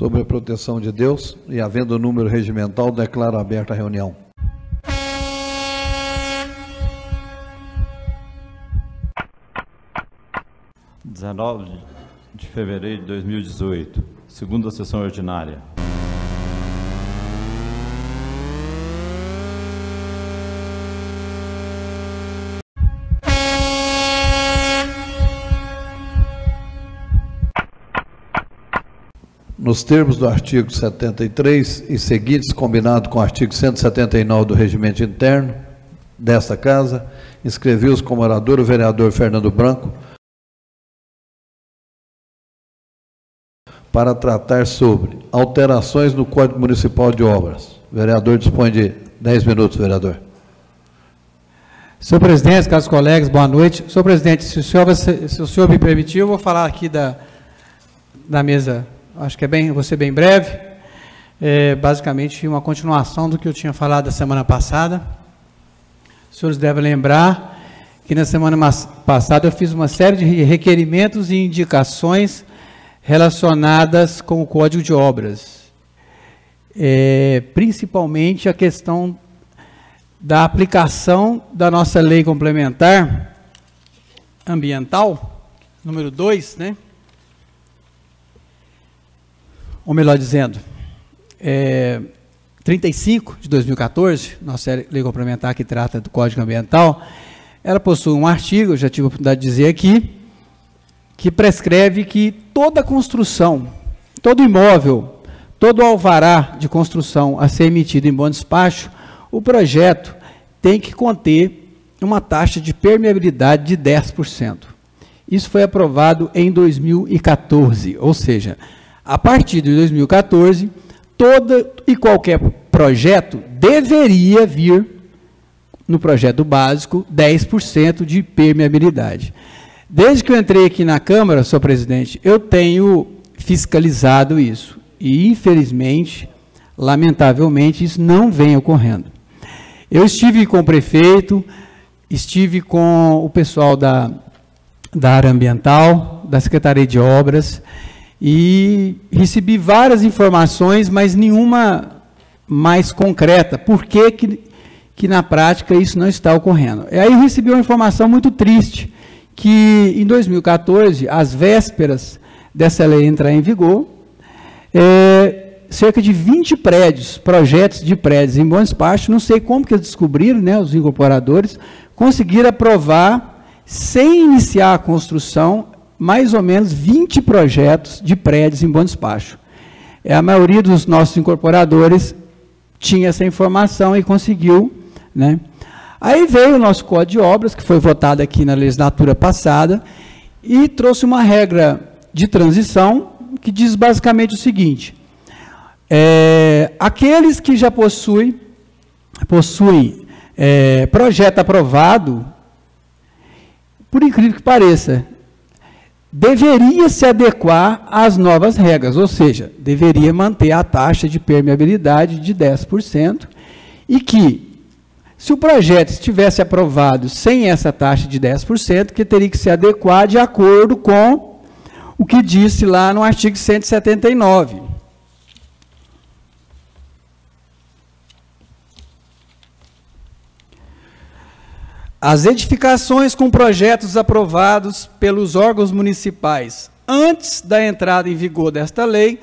Sobre a proteção de Deus e havendo número regimental, declaro aberta a reunião. – 19 de fevereiro de 2018, segunda sessão ordinária. Nos termos do artigo 73 e seguintes, combinado com o artigo 179 do Regimento Interno desta Casa, inscrevi-os como orador o vereador Fernando Branco para tratar sobre alterações no Código Municipal de Obras. O vereador dispõe de 10 minutos, vereador. Senhor presidente, caros colegas, boa noite. Senhor presidente, se o senhor me permitir, eu vou falar aqui da mesa. Acho que vou ser bem breve, basicamente uma continuação do que eu tinha falado da semana passada. Os senhores devem lembrar que na semana passada eu fiz uma série de requerimentos e indicações relacionadas com o Código de Obras, principalmente a questão da aplicação da nossa lei complementar ambiental, número 2, né? Ou melhor dizendo, 35 de 2014, nossa lei complementar que trata do Código Ambiental, ela possui um artigo, eu já tive a oportunidade de dizer aqui, que prescreve que toda construção, todo imóvel, todo alvará de construção a ser emitido em bom despacho, o projeto tem que conter uma taxa de permeabilidade de 10%. Isso foi aprovado em 2014, ou seja, a partir de 2014, toda e qualquer projeto deveria vir, no projeto básico, 10% de permeabilidade. Desde que eu entrei aqui na Câmara, senhor presidente, eu tenho fiscalizado isso. E, infelizmente, lamentavelmente, isso não vem ocorrendo. Eu estive com o prefeito, estive com o pessoal da área ambiental, da Secretaria de Obras, e recebi várias informações, mas nenhuma mais concreta. Por que na prática isso não está ocorrendo? E aí eu recebi uma informação muito triste, que em 2014, às vésperas dessa lei entrar em vigor, cerca de 20 prédios, projetos de prédios em bom despacho, não sei como que eles descobriram, né, os incorporadores, conseguiram aprovar, sem iniciar a construção, mais ou menos 20 projetos de prédios em bom despacho. A maioria dos nossos incorporadores tinha essa informação e conseguiu, né? Aí veio o nosso Código de Obras, que foi votado aqui na legislatura passada, e trouxe uma regra de transição que diz basicamente o seguinte: aqueles que já possuem projeto aprovado, por incrível que pareça, deveria se adequar às novas regras, ou seja, deveria manter a taxa de permeabilidade de 10%, e que, se o projeto estivesse aprovado sem essa taxa de 10%, que teria que se adequar de acordo com o que disse lá no artigo 179. As edificações com projetos aprovados pelos órgãos municipais antes da entrada em vigor desta lei,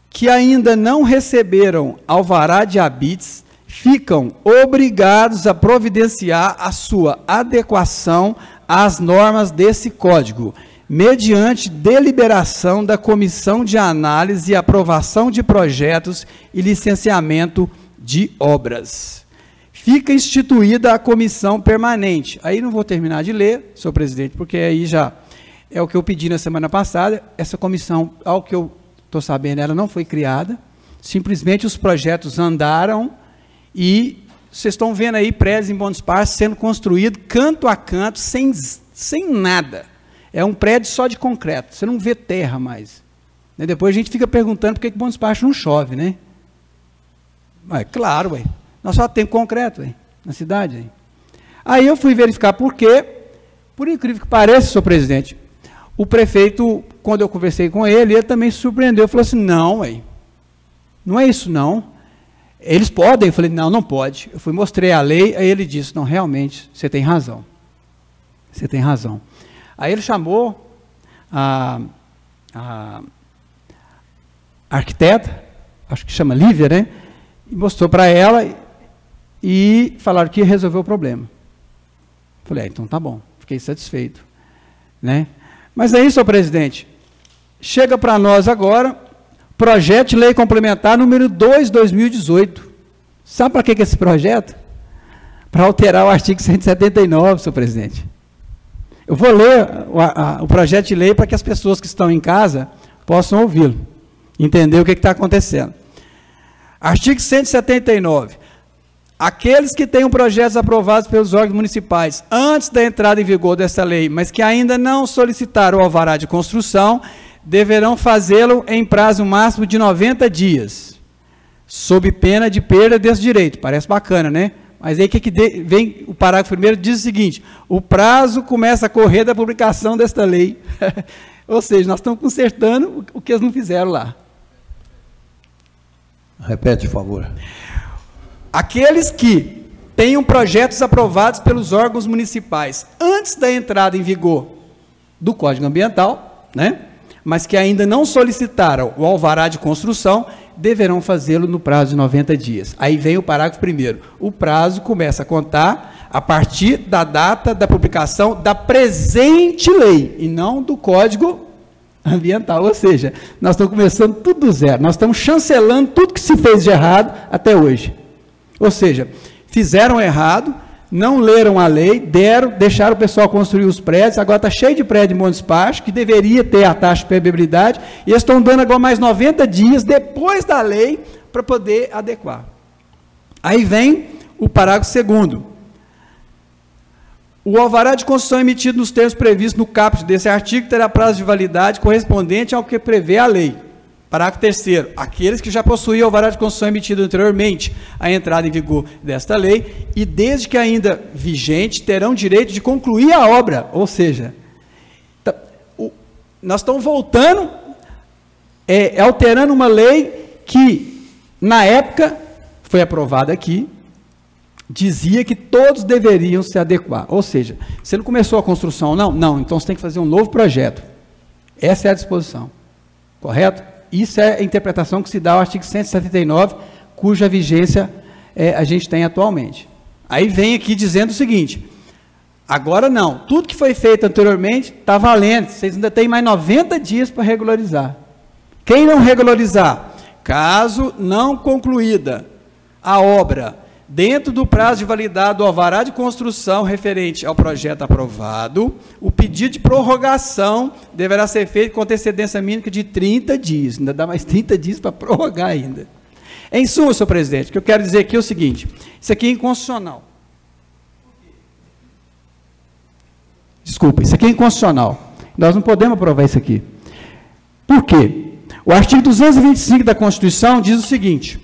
que ainda não receberam alvará de habites, ficam obrigados a providenciar a sua adequação às normas desse Código, mediante deliberação da Comissão de Análise e Aprovação de Projetos e Licenciamento de Obras. Fica instituída a comissão permanente. Aí não vou terminar de ler, senhor presidente, porque aí já é o que eu pedi na semana passada. Essa comissão, ao que eu estou sabendo, ela não foi criada. Simplesmente os projetos andaram e vocês estão vendo aí prédios em bom despacho sendo construídos canto a canto, sem nada. É um prédio só de concreto, você não vê terra mais. Depois a gente fica perguntando por que bom despacho não chove, né? Mas, claro, ué. Nós só temos concreto na cidade. Aí eu fui verificar por quê. Por incrível que pareça, senhor presidente, o prefeito, quando eu conversei com ele também se surpreendeu, falou assim, não é isso não, eles podem, eu falei, não pode, eu fui, mostrei a lei, aí ele disse, não, realmente, você tem razão, aí ele chamou a arquiteta, acho que chama Lívia, né, e mostrou para ela, e falaram que ia resolver o problema. Falei, então tá bom, fiquei satisfeito, né? Mas aí, senhor presidente, chega para nós agora, projeto de lei complementar número 2/2018. Sabe para que é esse projeto? Para alterar o artigo 179, senhor presidente. Eu vou ler o projeto de lei para que as pessoas que estão em casa possam ouvi-lo, entender o que está acontecendo. Artigo 179. Aqueles que tenham projetos aprovados pelos órgãos municipais antes da entrada em vigor desta lei, mas que ainda não solicitaram o alvará de construção, deverão fazê-lo em prazo máximo de 90 dias, sob pena de perda desse direito. Parece bacana, né? Mas aí vem o parágrafo primeiro, diz o seguinte, o prazo começa a correr da publicação desta lei. Ou seja, nós estamos consertando o que eles não fizeram lá. Repete, por favor. Aqueles que tenham projetos aprovados pelos órgãos municipais antes da entrada em vigor do Código Ambiental, né, mas que ainda não solicitaram o alvará de construção, deverão fazê-lo no prazo de 90 dias. Aí vem o parágrafo primeiro. O prazo começa a contar a partir da data da publicação da presente lei, e não do Código Ambiental. Ou seja, nós estamos começando tudo do zero. Nós estamos chancelando tudo que se fez de errado até hoje. Ou seja, fizeram errado, não leram a lei, deixaram o pessoal construir os prédios, agora está cheio de prédio em Montes Baixos, que deveria ter a taxa de permeabilidade, e eles estão dando agora mais 90 dias depois da lei para poder adequar. Aí vem o parágrafo 2º. O alvará de construção emitido nos termos previstos no caput desse artigo terá prazo de validade correspondente ao que prevê a lei. Parágrafo 3º, aqueles que já possuíam alvará de construção emitido anteriormente à entrada em vigor desta lei, e desde que ainda vigente, terão direito de concluir a obra. Ou seja, nós estamos voltando, alterando uma lei que, na época, foi aprovada aqui, dizia que todos deveriam se adequar. Ou seja, você não começou a construção, não, então você tem que fazer um novo projeto. Essa é a disposição, correto? Isso é a interpretação que se dá ao artigo 179, cuja vigência a gente tem atualmente. Aí vem aqui dizendo o seguinte, agora não, tudo que foi feito anteriormente está valendo, vocês ainda têm mais 90 dias para regularizar. Quem não regularizar, caso não concluída a obra dentro do prazo de validade do alvará de construção referente ao projeto aprovado, o pedido de prorrogação deverá ser feito com antecedência mínima de 30 dias. Ainda dá mais 30 dias para prorrogar ainda. Em suma, senhor presidente, o que eu quero dizer aqui é o seguinte, isso aqui é inconstitucional. Desculpa, isso aqui é inconstitucional. Nós não podemos aprovar isso aqui. Por quê? O artigo 225 da Constituição diz o seguinte,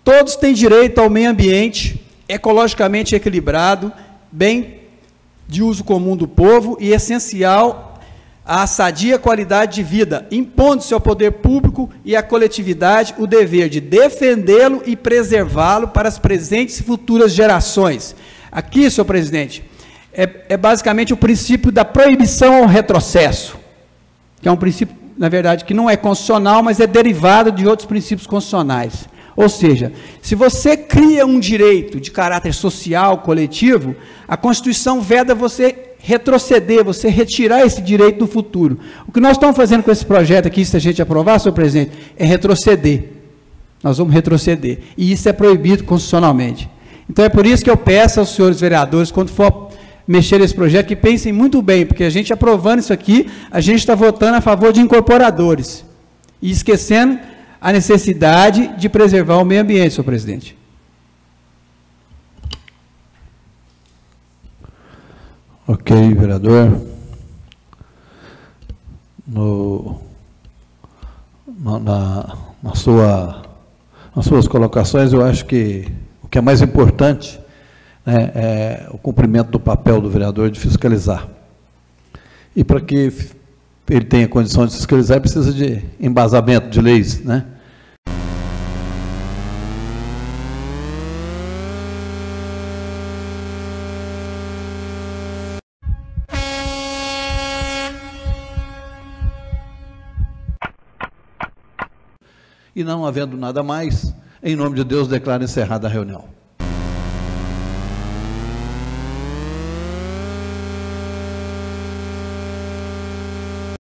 todos têm direito ao meio ambiente, ecologicamente equilibrado, bem de uso comum do povo e essencial à sadia qualidade de vida, impondo-se ao poder público e à coletividade o dever de defendê-lo e preservá-lo para as presentes e futuras gerações. Aqui, senhor presidente, é basicamente o princípio da proibição ao retrocesso, que é um princípio, na verdade, que não é constitucional, mas é derivado de outros princípios constitucionais. Ou seja, se você cria um direito de caráter social, coletivo, a Constituição veda você retroceder, você retirar esse direito do futuro. O que nós estamos fazendo com esse projeto aqui, se a gente aprovar, senhor presidente, é retroceder. Nós vamos retroceder. E isso é proibido constitucionalmente. Então é por isso que eu peço aos senhores vereadores, quando for mexer nesse projeto, que pensem muito bem, porque a gente aprovando isso aqui, a gente está votando a favor de incorporadores. E esquecendo a necessidade de preservar o meio ambiente, senhor presidente. Ok, vereador. Nas suas colocações, eu acho que O que é mais importante, né, é o cumprimento do papel do vereador de fiscalizar. E para que ele tenha condições de fiscalizar, precisa de embasamento de leis, né? E não havendo nada mais, em nome de Deus, declaro encerrada a reunião.